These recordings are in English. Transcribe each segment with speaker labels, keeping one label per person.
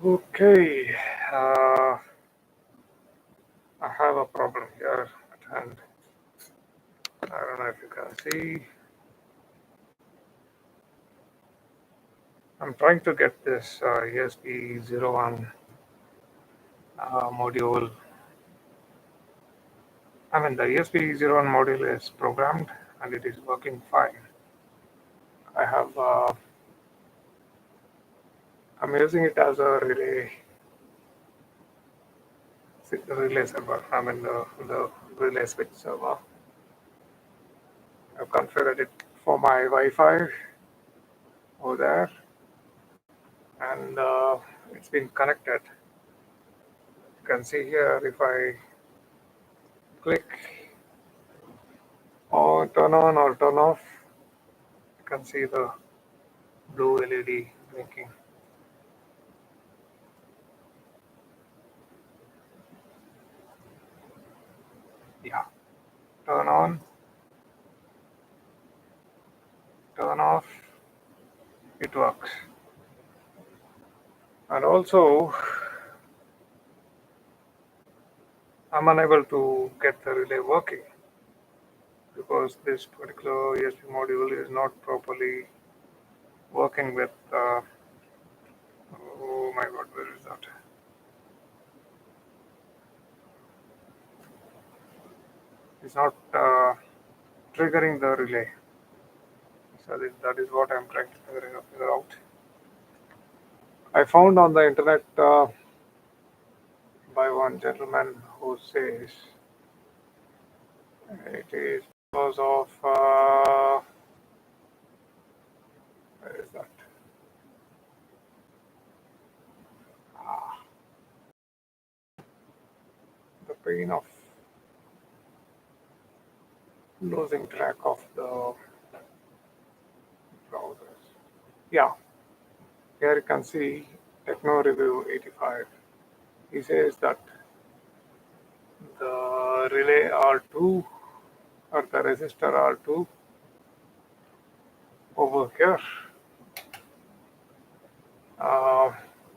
Speaker 1: Okay, I have a problem here at hand. I don't know if you can see. I'm trying to get this ESP-01 module. I mean, the ESP-01 module is programmed and it is working fine. I have, I'm using it as a relay server. I mean, the relay switch server. I've configured it for my Wi-Fi over there, and it's been connected. You can see here if I click or turn on or turn off, you can see the blue LED blinking. Yeah, turn on, turn off, it works. And also, I'm unable to get the relay working because this particular ESP module is not properly working with, oh my god, where is that? It's not triggering the relay. So that is what I'm trying to figure out. I found on the internet by one gentleman who says it is because of where is that? The pain of losing track of the browsers. Yeah, here you can see Techno Review 85. He says that the relay R2 or the resistor R2 over here,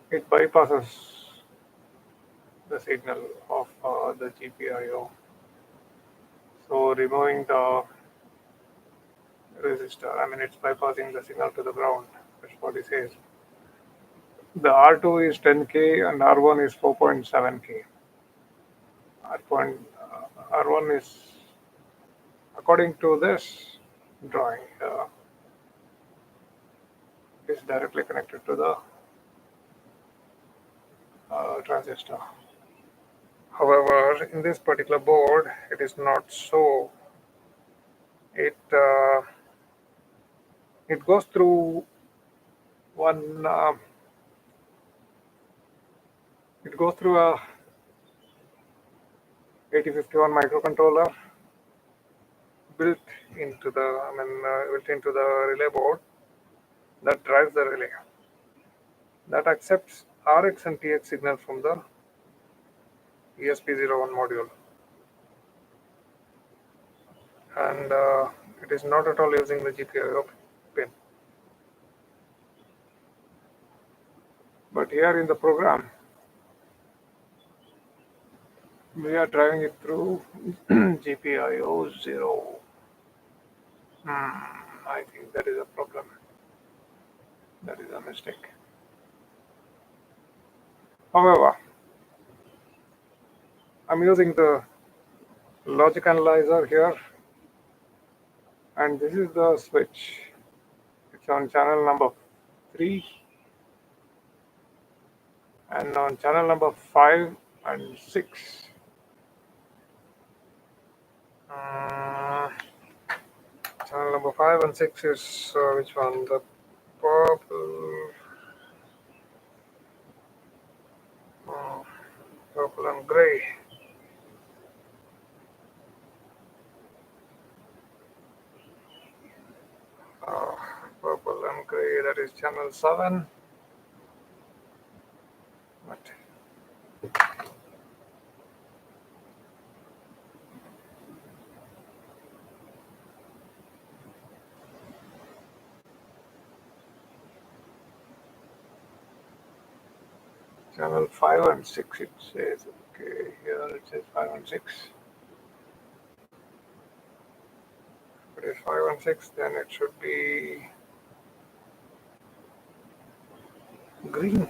Speaker 1: it bypasses the signal of the GPIO. So removing the resistor, I mean it's bypassing the signal to the ground. That's what he says. The R2 is 10K and R1 is 4.7K. R1 is, according to this drawing, is directly connected to the transistor. However, in this particular board, it is not so. It goes through one. It goes through a 8051 microcontroller built into the relay board that drives the relay. That accepts RX and TX signal from the ESP-01 module, and it is not at all using the GPIO pin. But here in the program, we are driving it through GPIO 0. I think that is a problem. That is a mistake. However, I'm using the logic analyzer here, and this is the switch. It's on channel number 3 and on channel number 5 and 6. Channel number 5 and 6 is which one? The purple, purple and gray. Purple and gray, that is channel 7. But Channel 5 and 6 it says. Okay, here it says 5 and 6. If it is 5 and 6, then it should be green.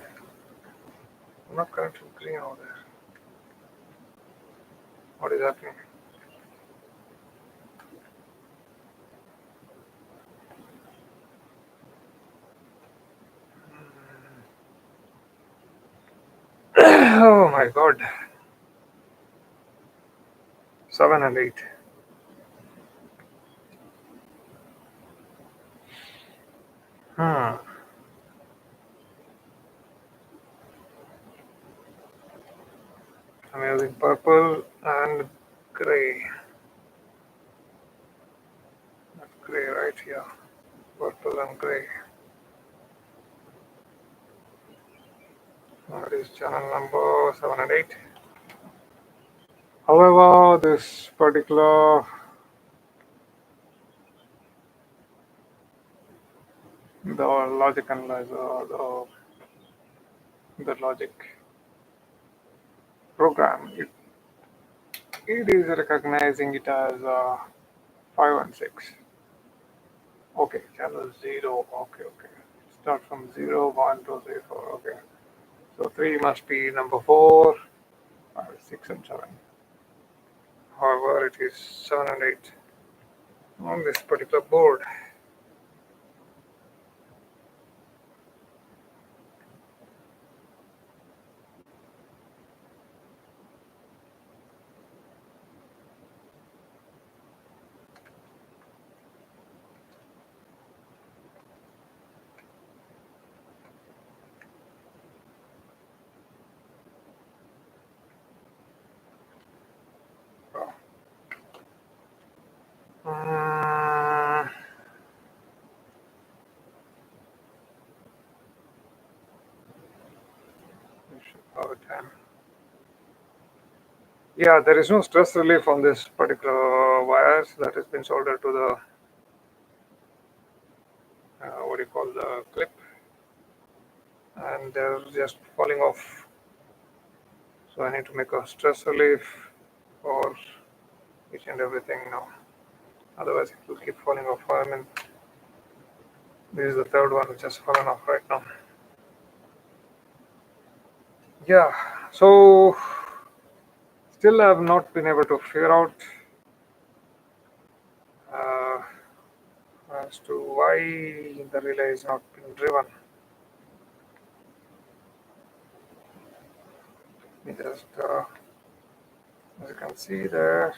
Speaker 1: I'm not connected to green over there. What is happening? Oh my god. 7 and 8. Hmm. I'm using purple and gray. That's gray right here. Purple and gray. That is channel number 7 and 8. However, this particular the logic analyzer, the logic program, it is recognizing it as 5 and 6. Okay, channel 0. Okay. Start from 0, 1, 2, 3, 4. Okay. So 3 must be number 4, 5, 6, and 7. However, it is 7 and 8 on this particular board. Uh, Power time. Yeah, there is no stress relief on this particular wires that has been soldered to the what do you call the clip, and they're just falling off. So I need to make a stress relief for each and everything now. Otherwise, it will keep falling off. I mean, this is the third one which has fallen off right now. Yeah, so still I have not been able to figure out uh, as to why the relay is not being driven. Just as you can see there,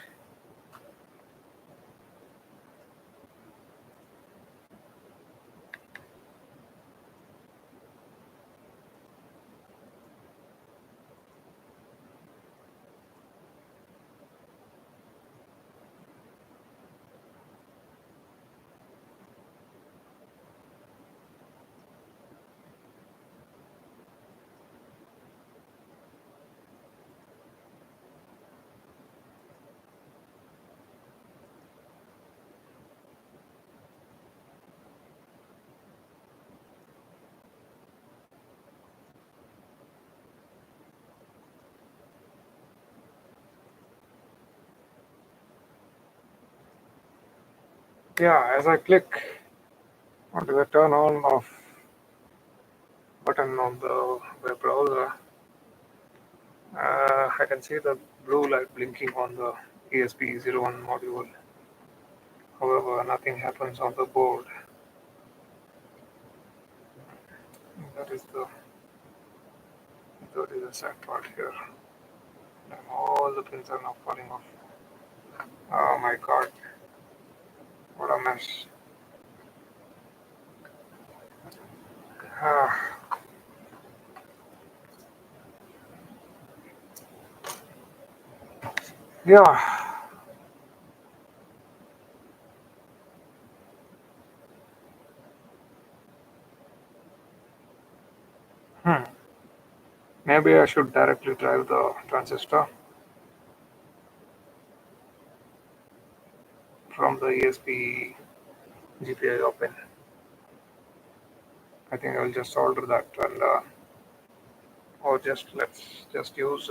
Speaker 1: yeah, as I click onto the turn on off button on the web browser, I can see the blue light blinking on the ESP-01 module. However, nothing happens on the board. That is the sad part here. And all the pins are now falling off. Oh my god, what a mess. Ah, yeah. Hmm. Maybe I should directly drive the transistor from the ESP GPIO pin. I think I will just solder that and or let's just use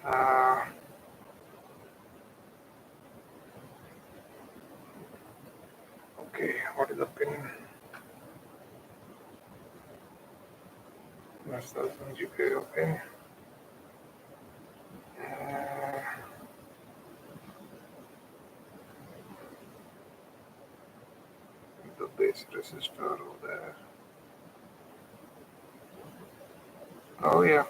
Speaker 1: uh, okay, what is the pin? That's the GPIO pin. The base resistor over there. Oh yeah.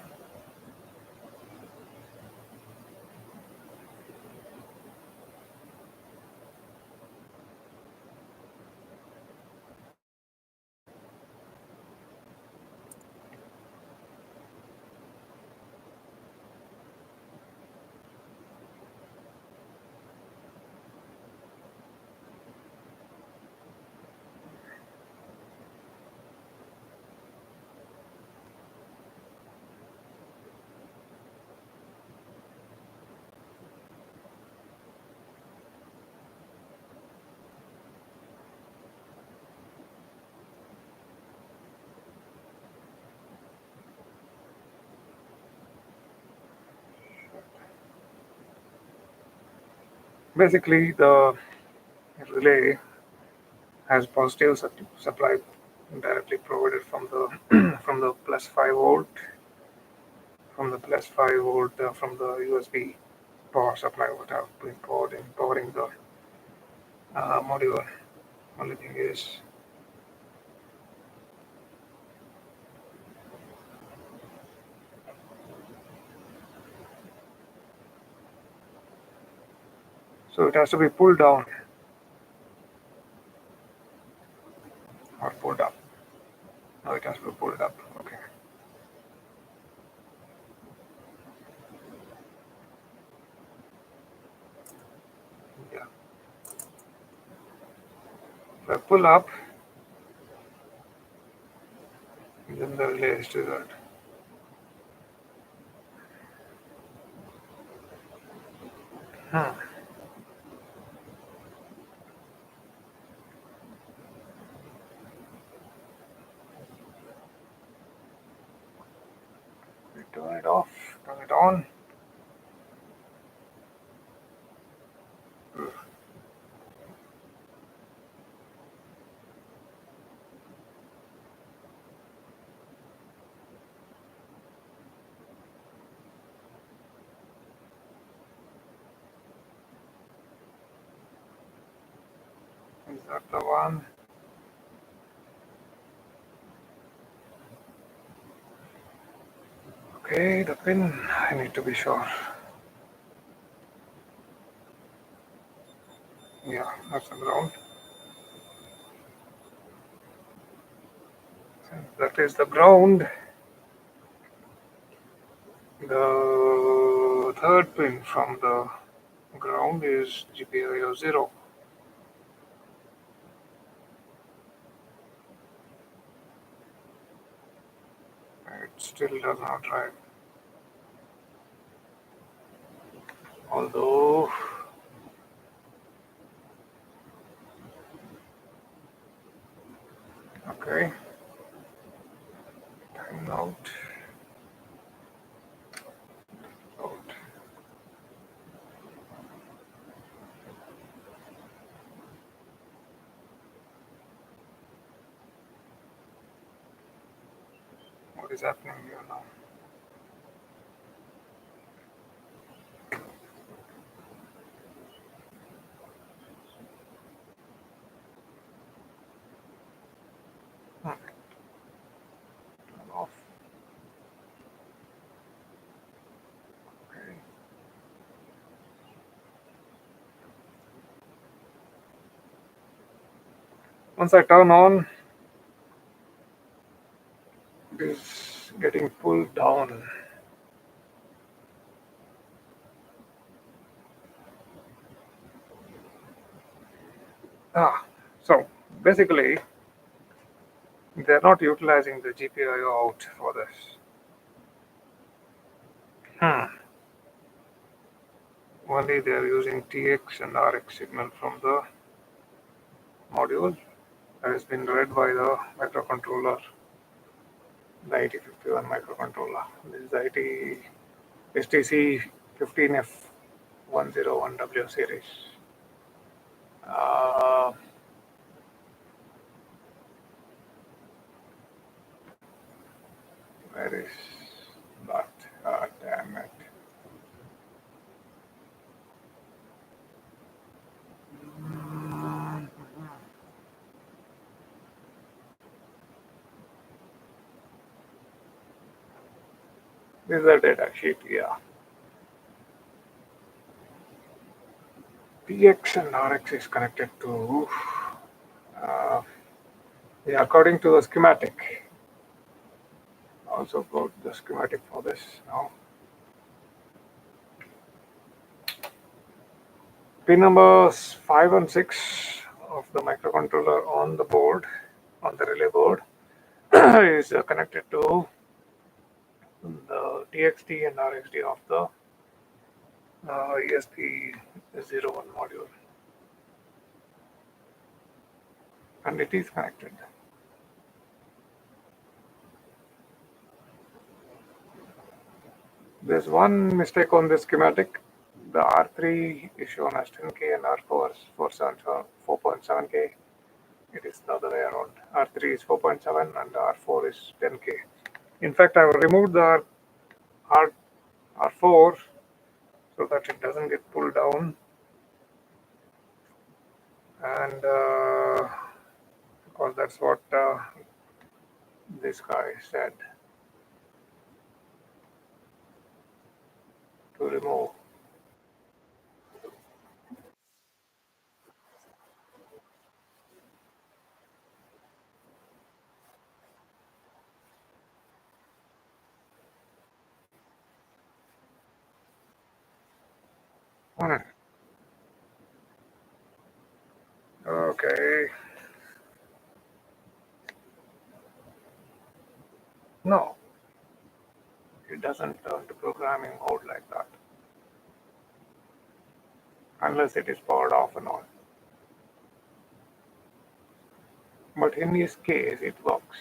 Speaker 1: Basically, the relay has positive supply directly provided from the from the plus 5 volt, from the USB power supply what have been powering the module. Only thing is, so it has to be pulled down or pulled up. No, it has to be pulled up. Okay. Yeah. If I pull up, then the relay is triggered. Hmm. We turn it off, turn it on. Is that the one? Okay, the pin. I need to be sure. Yeah, that's the ground. That is the ground. The third pin from the ground is GPIO 0. It still does not drive. Although, okay, time out. Out. What is happening here now? Turn off. Okay. Once I turn on, it is getting pulled down. So basically, they're not utilizing the GPIO out for this. Only they're using TX and RX signal from the module that has been read by the microcontroller the 8051 microcontroller. This is the STC15F101W series. Where is that? Damn it. This is the data sheet, yeah. PX and RX is connected to, yeah, according to the schematic. Also got the schematic for this now. Pin numbers 5 and 6 of the microcontroller on the board, on the relay board, is connected to the TXT and RXT of the ESP-01 module, and it is connected. There's one mistake on this schematic. The R3 is shown as 10K and R4 is 4.7K. It is the other way around. R3 is 4.7 and R4 is 10K. In fact, I have removed the R4 so that it doesn't get pulled down, and because that's what this guy said to remove. Okay. No, it doesn't turn to programming mode like that unless it is powered off and on. But in this case, it works.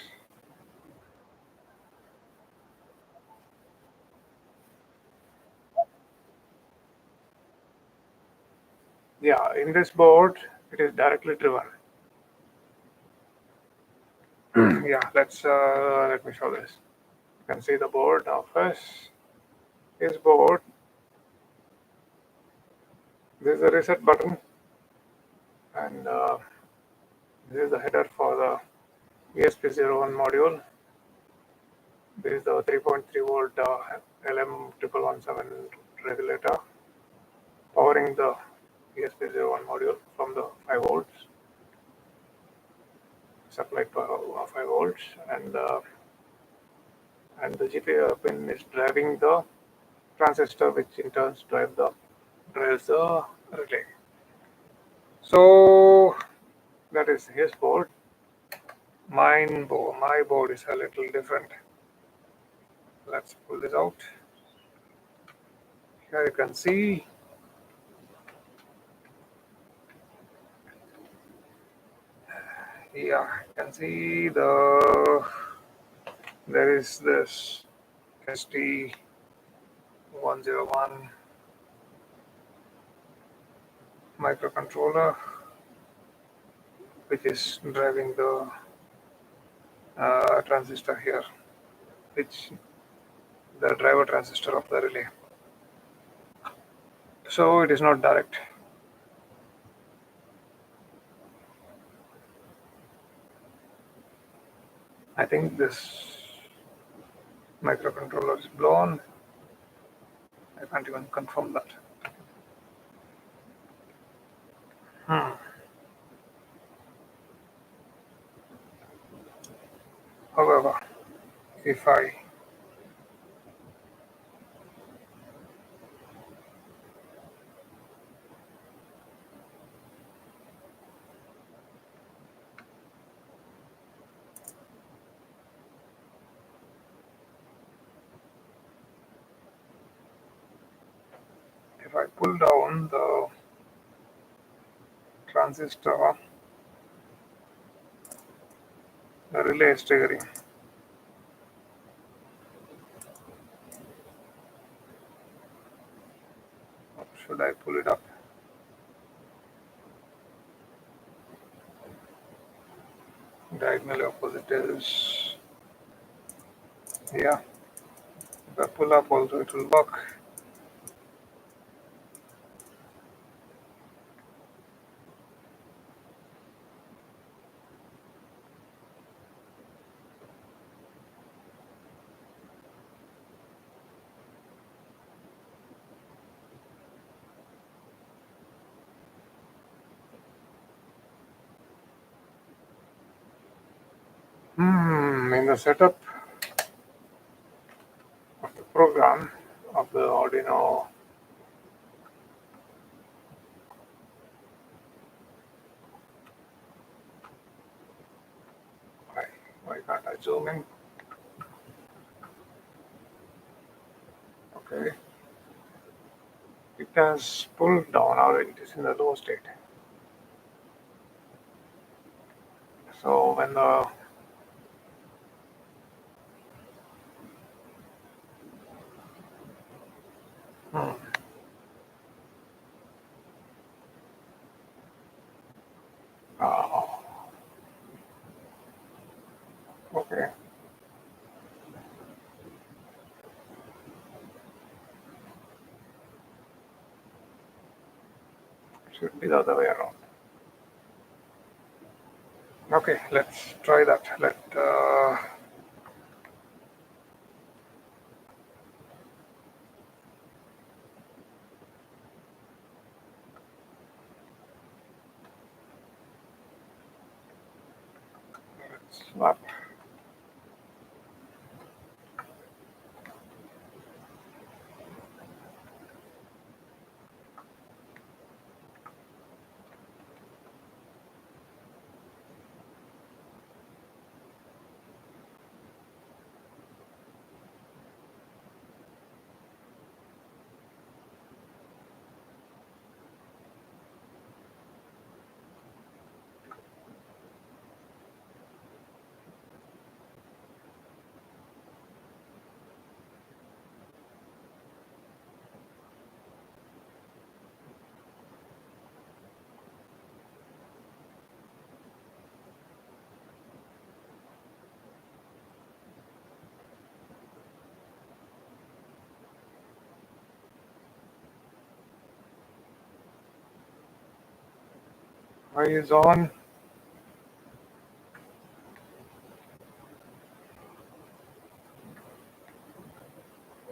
Speaker 1: Yeah, in this board, it is directly driven. Yeah, let me show this. You can see the board of his board. This is the reset button, and this is the header for the ESP-01 module. This is the 3.3 volt LM1117 regulator powering the ESP-01 module from the 5 volts, supplied to 5 volts, and the GPIO pin is driving the transistor, which in turn drives the relay. So that is his board. My board is a little different. Let's pull this out. Here you can see you can see there is this ST101 microcontroller which is driving the transistor here, which the driver transistor of the relay. So it is not direct. I think this microcontroller is blown. I can't even confirm that. However, if I pull down the transistor, the relay is triggering. should I pull it up? Diagonally opposite is, yeah, if I pull up also it will work. In the setup of the program of the Arduino, why can't I zoom in? Okay, it has pulled down or it is in the low state. So when the oh, okay, should be the other way around. Okay, let's try that. Let's swap. High is on.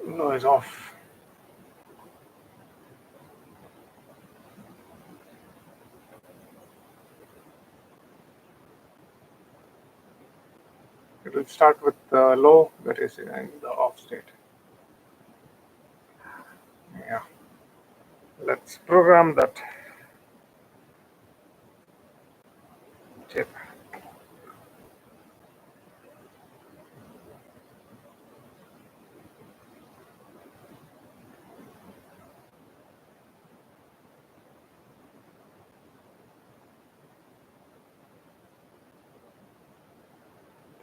Speaker 1: Low is off. It will start with the low, that is in the off state. Yeah. Let's program that chip.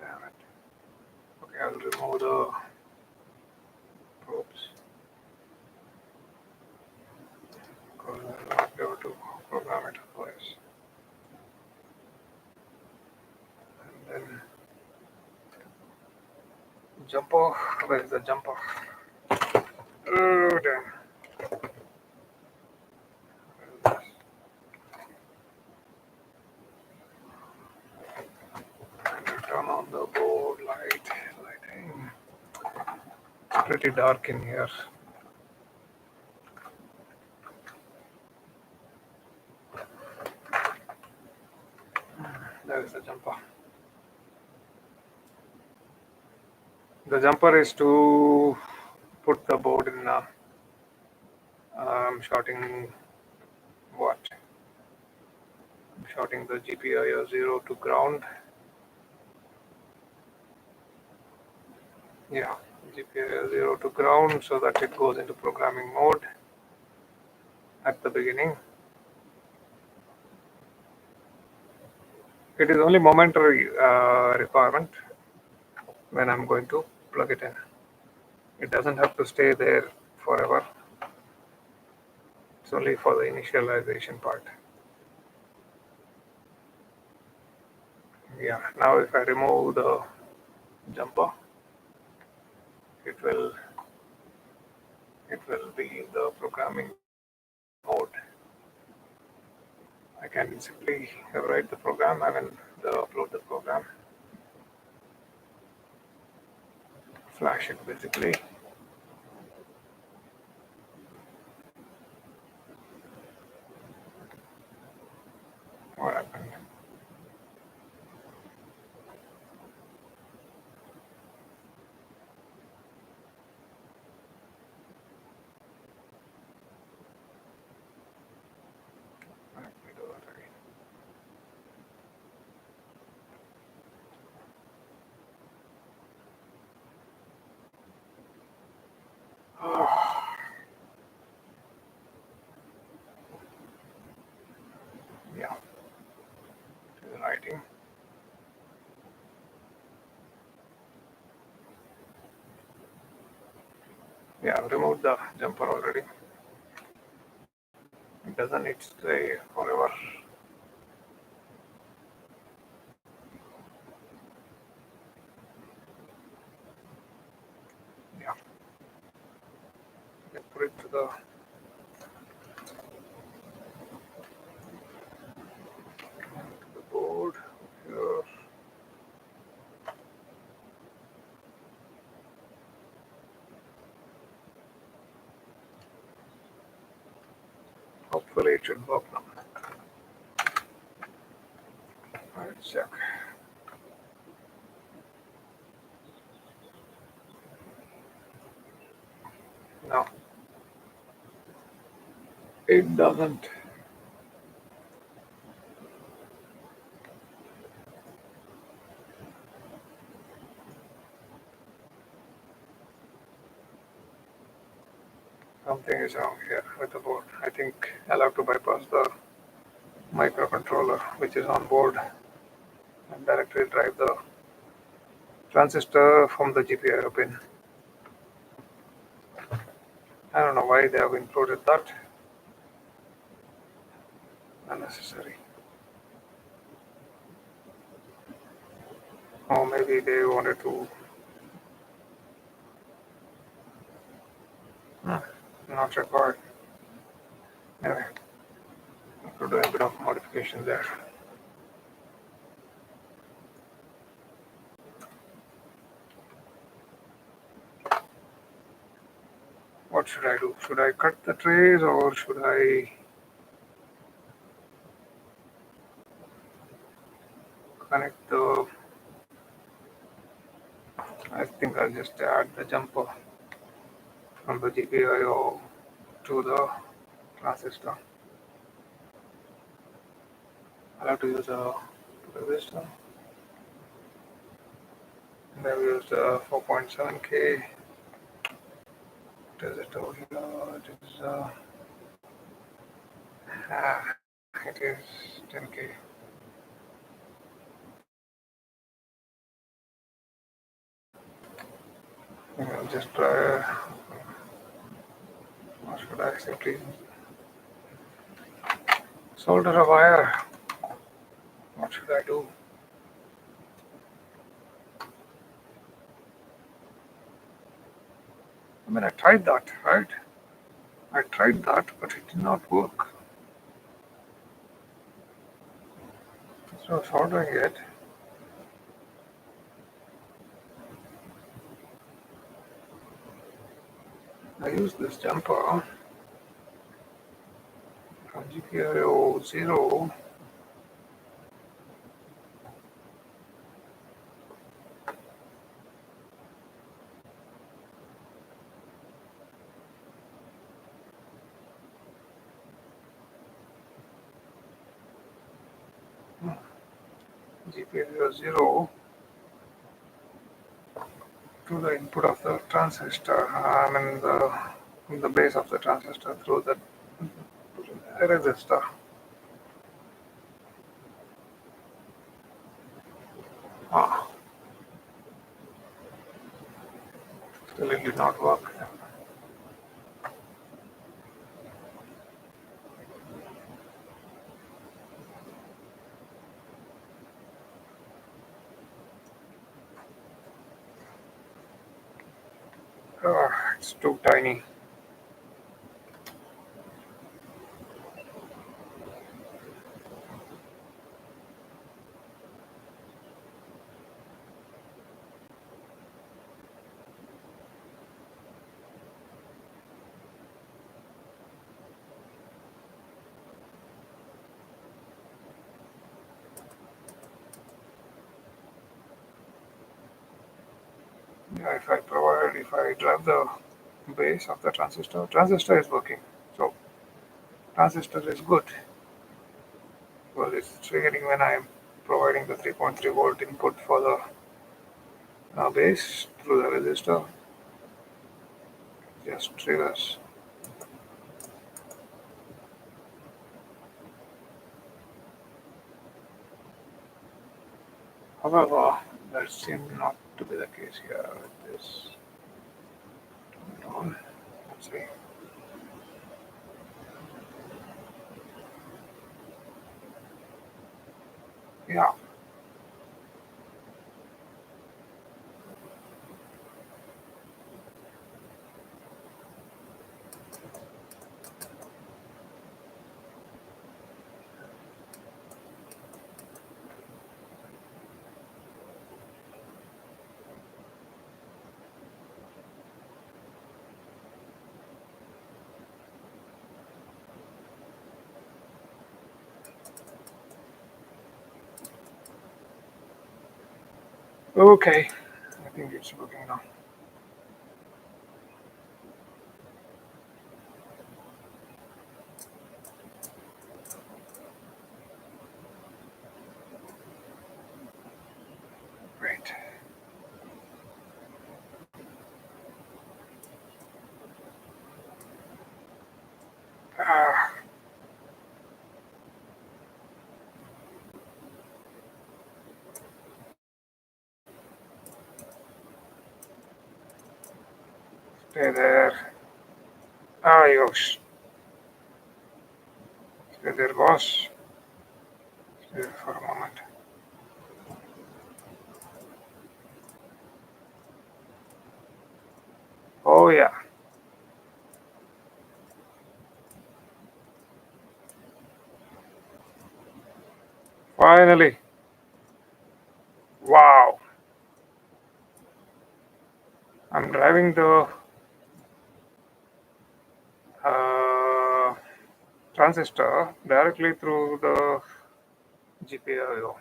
Speaker 1: Damn it. Okay, I'll remove the probes because I'll not be able to program it otherwise. And then jumper, where is the jumper? Oh damn. Turn on the board lighting. It's pretty dark in here. There is the jumper. The jumper is to put the board in shorting what? I'm shorting the GPIO 0 to ground. Yeah, GPIO 0 to ground so that it goes into programming mode at the beginning. It is only momentary requirement when I'm going to plug it in. It doesn't have to stay there forever. It's only for the initialization part. Yeah, now if I remove the jumper, it will be in the programming mode. I can simply write the program, upload the program, flash it basically. What happened? Let me do that again. Yeah, it is writing. Yeah, removed the jumper already. It doesn't need to stay forever. Yeah, you can put it to the board here. Hopefully it should work now. Let's check. No, it doesn't. Something is wrong here with the board. I think I'll have to bypass the microcontroller which is on board and directly drive the transistor from the GPIO pin. I don't know why they have included that. Unnecessary. Or maybe they wanted to. Not required. Anyway, I could do a bit of modification there. What should I do? Should I cut the trays or should I connect the. I think I'll just add the jumper from the GPIO to the transistor. I'll have to use a resistor. And I've used 4.7K. What is it over here? It is 10K. I'll just try. Or should I simply solder a wire? What should I do? I mean, I tried that, right? I tried that, but it did not work. So soldering it. I use this jumper from GPIO 0. GPIO 0 to the input of the transistor. The base of the transistor through the resistor. Ah, still it did not work. It's too tiny. Yeah, if I drive the base of the transistor is working. So transistor is good. Well, it's triggering when I am providing the 3.3 volt input for the base through the resistor. Just triggers. However, that seemed not to be the case here with this. Let's see. Yeah. Okay. I think it's working now. Great. Ah, stay there. Ah, yosh. Stay there, boss. Stay there for a moment. Oh, yeah. Finally. Wow. I'm driving the uh, transistor directly through the GPIO.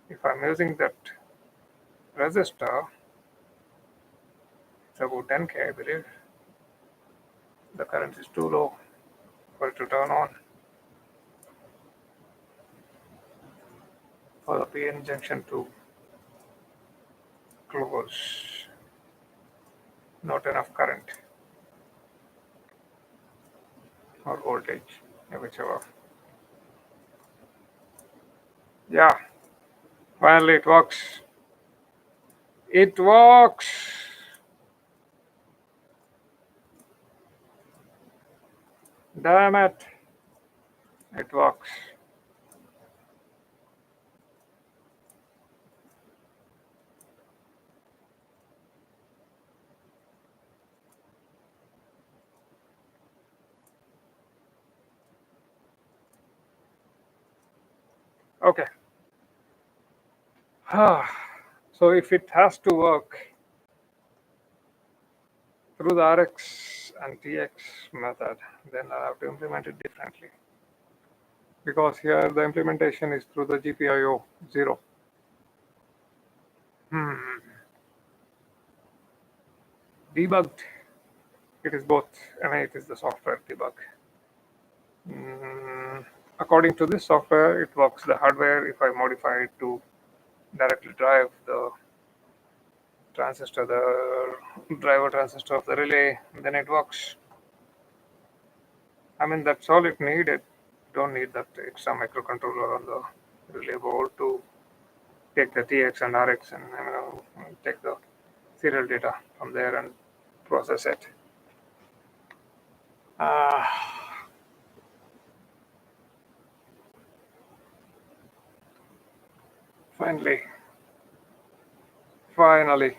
Speaker 1: If I'm using that resistor, it's about 10K, I believe. The current is too low for it to turn on. For the PN junction to close. Not enough current or voltage, whichever. Yeah, finally it works. It works. Damn it. It works. Okay. So if it has to work through the RX and TX method, then I have to implement it differently. Because here the implementation is through the GPIO 0. Debugged. It is both. I mean, it is the software debug. According to this software, it works. The hardware, if I modify it to directly drive the transistor, the driver transistor of the relay, then it works. I mean, that's all it needed. Don't need that extra microcontroller on the relay board to take the TX and RX and take the serial data from there and process it. Uh, finally, finally.